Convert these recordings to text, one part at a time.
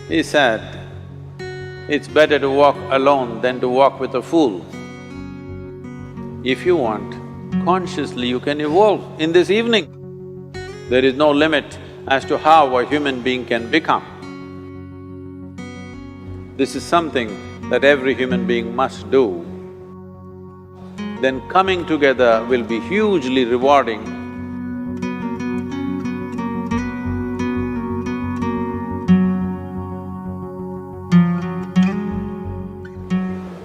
He said, it's better to walk alone than to walk with a fool. If you want, consciously you can evolve in this evening. There is no limit as to how a human being can become. This is something that every human being must do. Then coming together will be hugely rewarding.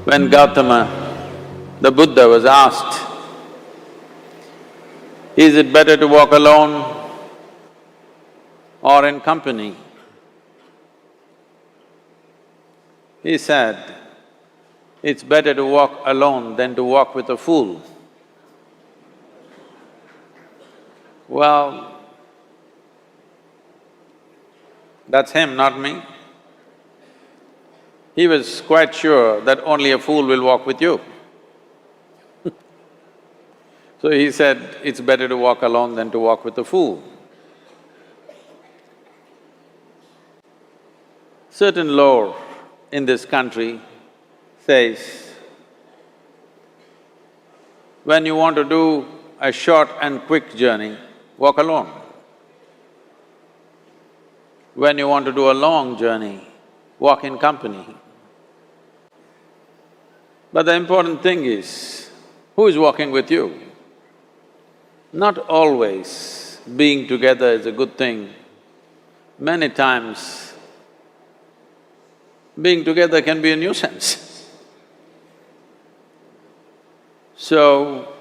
When Gautama, the Buddha, was asked, is it better to walk alone or in company? He said, it's better to walk alone than to walk with a fool. Well, that's him, not me. He was quite sure that only a fool will walk with you. So he said, it's better to walk alone than to walk with a fool. Certain lore in this country says, when you want to do a short and quick journey, walk alone. When you want to do a long journey, walk in company. But the important thing is, who is walking with you? Not always being together is a good thing. Many times, being together can be a nuisance. So,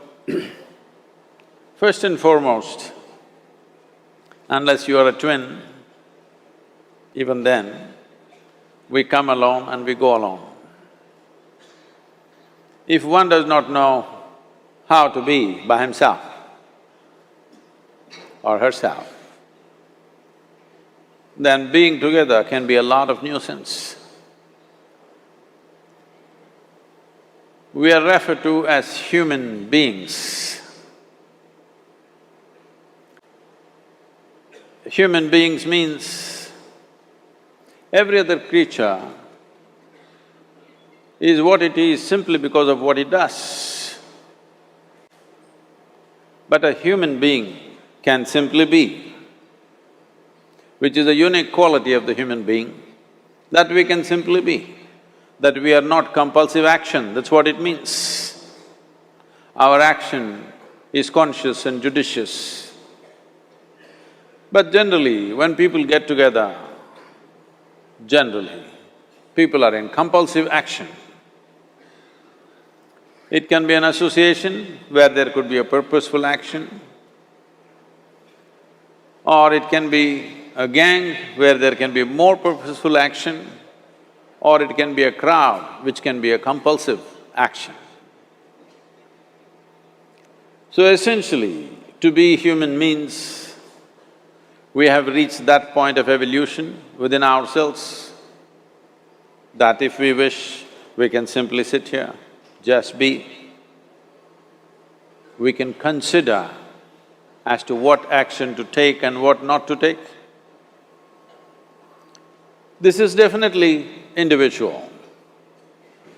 first and foremost, unless you are a twin, even then, we come alone and we go alone. If one does not know how to be by himself or herself, then being together can be a lot of nuisance. We are referred to as human beings. Human beings means every other creature is what it is simply because of what it does. But a human being can simply be, which is a unique quality of the human being, that we can simply be, that we are not compulsive action, that's what it means. Our action is conscious and judicious. But generally, when people get together, generally, people are in compulsive action. It can be an association where there could be a purposeful action, or it can be a gang where there can be more purposeful action, or it can be a crowd which can be a compulsive action. So essentially, to be human means we have reached that point of evolution within ourselves that if we wish, we can simply sit here, just be. We can consider as to what action to take and what not to take. This is definitely individual.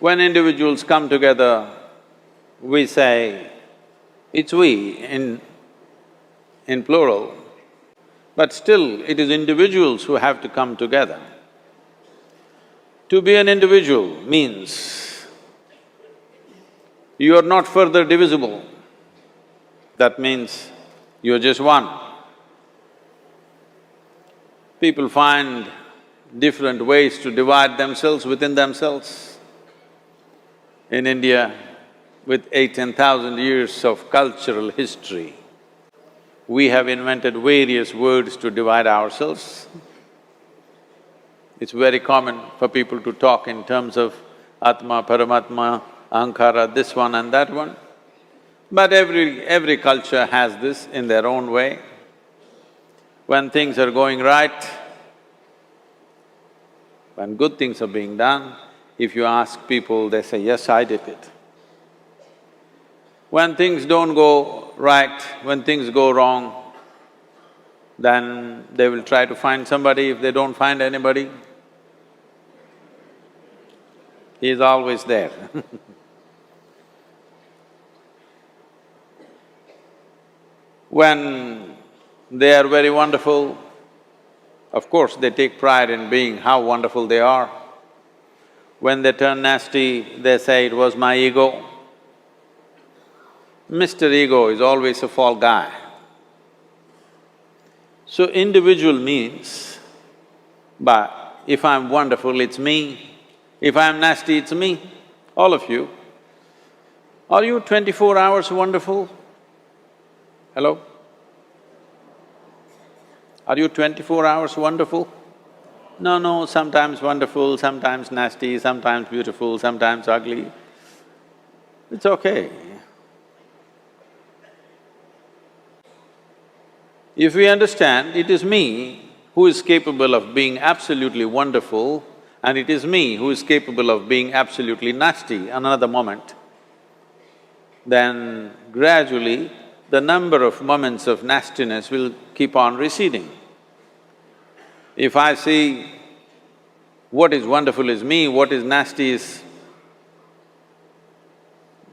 When individuals come together, we say, it's we in plural, but still it is individuals who have to come together. To be an individual means you are not further divisible. That means you're just one. People find different ways to divide themselves within themselves. In India, with 8,000–10,000 years of cultural history, we have invented various words to divide ourselves. It's very common for people to talk in terms of Atma, Paramatma, Ahankara, this one and that one. But every culture has this in their own way. When things are going right, when good things are being done, if you ask people, they say, yes, I did it. When things don't go right, when things go wrong, then they will try to find somebody. If they don't find anybody, He is always there. When they are very wonderful, of course they take pride in being how wonderful they are. When they turn nasty, they say, "It was my ego." Mr. Ego is always a fall guy. So individual means, but if I'm wonderful, it's me. If I'm nasty, it's me. All of you. Are you 24 hours wonderful? Hello? Are you 24 hours wonderful? No, sometimes wonderful, sometimes nasty, sometimes beautiful, sometimes ugly. It's okay. If we understand it is me who is capable of being absolutely wonderful and it is me who is capable of being absolutely nasty another moment, then gradually the number of moments of nastiness will keep on receding. If I see what is wonderful is me, what is nasty is…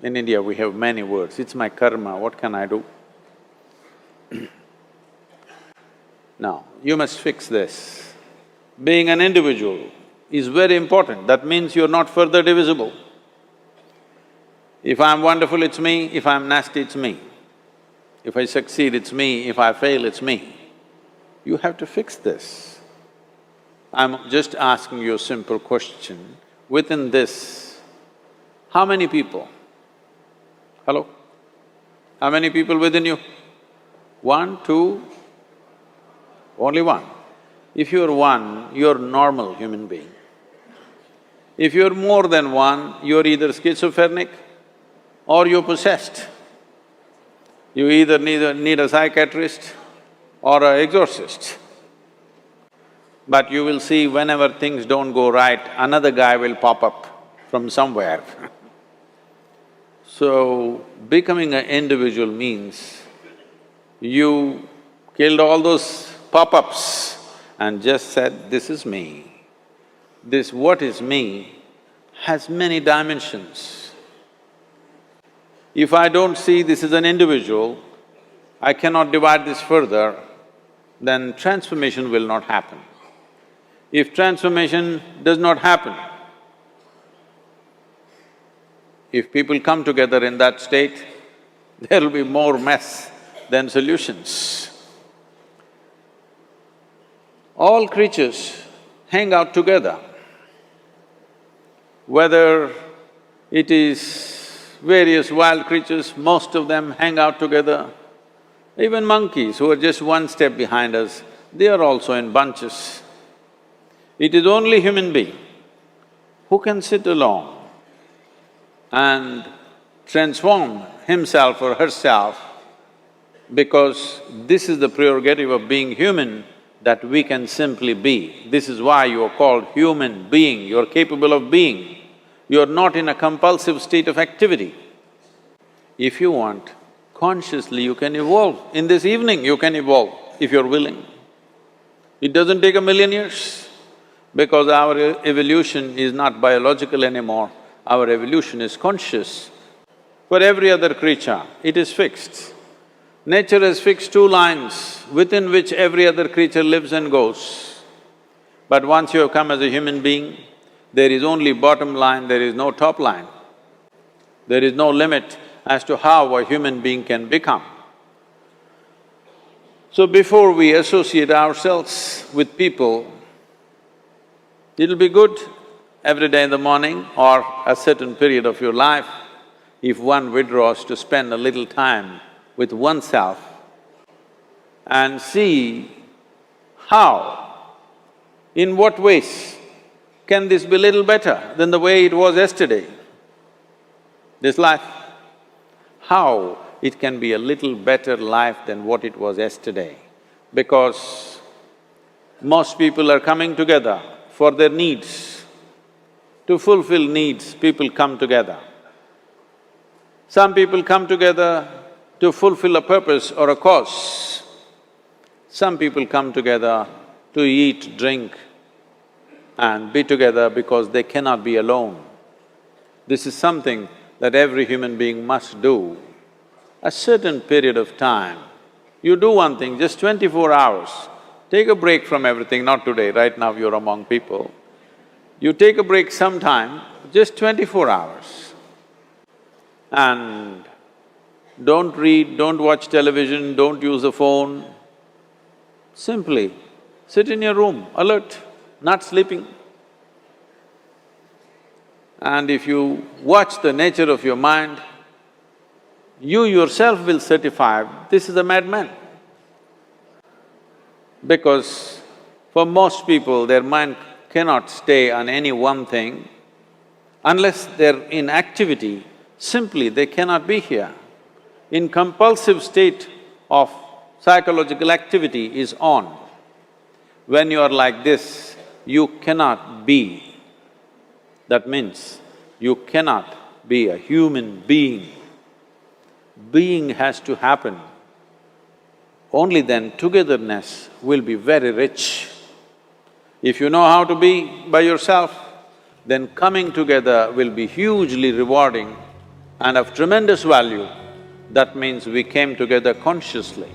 In India we have many words, it's my karma, what can I do? Now, you must fix this. Being an individual is very important, that means you're not further divisible. If I'm wonderful, it's me, if I'm nasty, it's me. If I succeed, it's me, if I fail, it's me. You have to fix this. I'm just asking you a simple question. Within this, how many people? Hello? How many people within you? One, two? Only one. If you're one, you're normal human being. If you're more than one, you're either schizophrenic or you're possessed. You either need a psychiatrist or an exorcist. But you will see whenever things don't go right, another guy will pop up from somewhere. So, becoming an individual means you killed all those pop-ups and just said, "This is me." This what is me has many dimensions. If I don't see this is an individual, I cannot divide this further, then transformation will not happen. If transformation does not happen, if people come together in that state, there will be more mess than solutions. All creatures hang out together. Whether it is various wild creatures, most of them hang out together. Even monkeys who are just one step behind us, they are also in bunches. It is only human being who can sit alone and transform himself or herself, because this is the prerogative of being human, that we can simply be. This is why you are called human being, you're capable of being. You're not in a compulsive state of activity. If you want, consciously you can evolve. In this evening you can evolve, if you're willing. It doesn't take 1,000,000 years, because our evolution is not biological anymore, our evolution is conscious. For every other creature, it is fixed. Nature has fixed 2 lines within which every other creature lives and goes. But once you have come as a human being, there is only bottom line, there is no top line. There is no limit as to how a human being can become. So before we associate ourselves with people, it'll be good every day in the morning or a certain period of your life, if one withdraws to spend a little time with oneself and see how, in what ways can this be little better than the way it was yesterday, this life? How it can be a little better life than what it was yesterday? Because most people are coming together for their needs. To fulfill needs, people come together. Some people come together to fulfill a purpose or a cause. Some people come together to eat, drink and be together because they cannot be alone. This is something that every human being must do. A certain period of time, you do one thing, just 24 hours, take a break from everything, not today, right now you're among people. You take a break sometime, just 24 hours. And don't read, don't watch television, don't use the phone. Simply sit in your room, alert, not sleeping. And if you watch the nature of your mind, you yourself will certify, this is a madman. Because for most people, their mind cannot stay on any one thing. Unless they're in activity, simply they cannot be here. In compulsive state of psychological activity is on. When you are like this, you cannot be. That means you cannot be a human being. Being has to happen. Only then togetherness will be very rich. If you know how to be by yourself, then coming together will be hugely rewarding and of tremendous value. That means we came together consciously.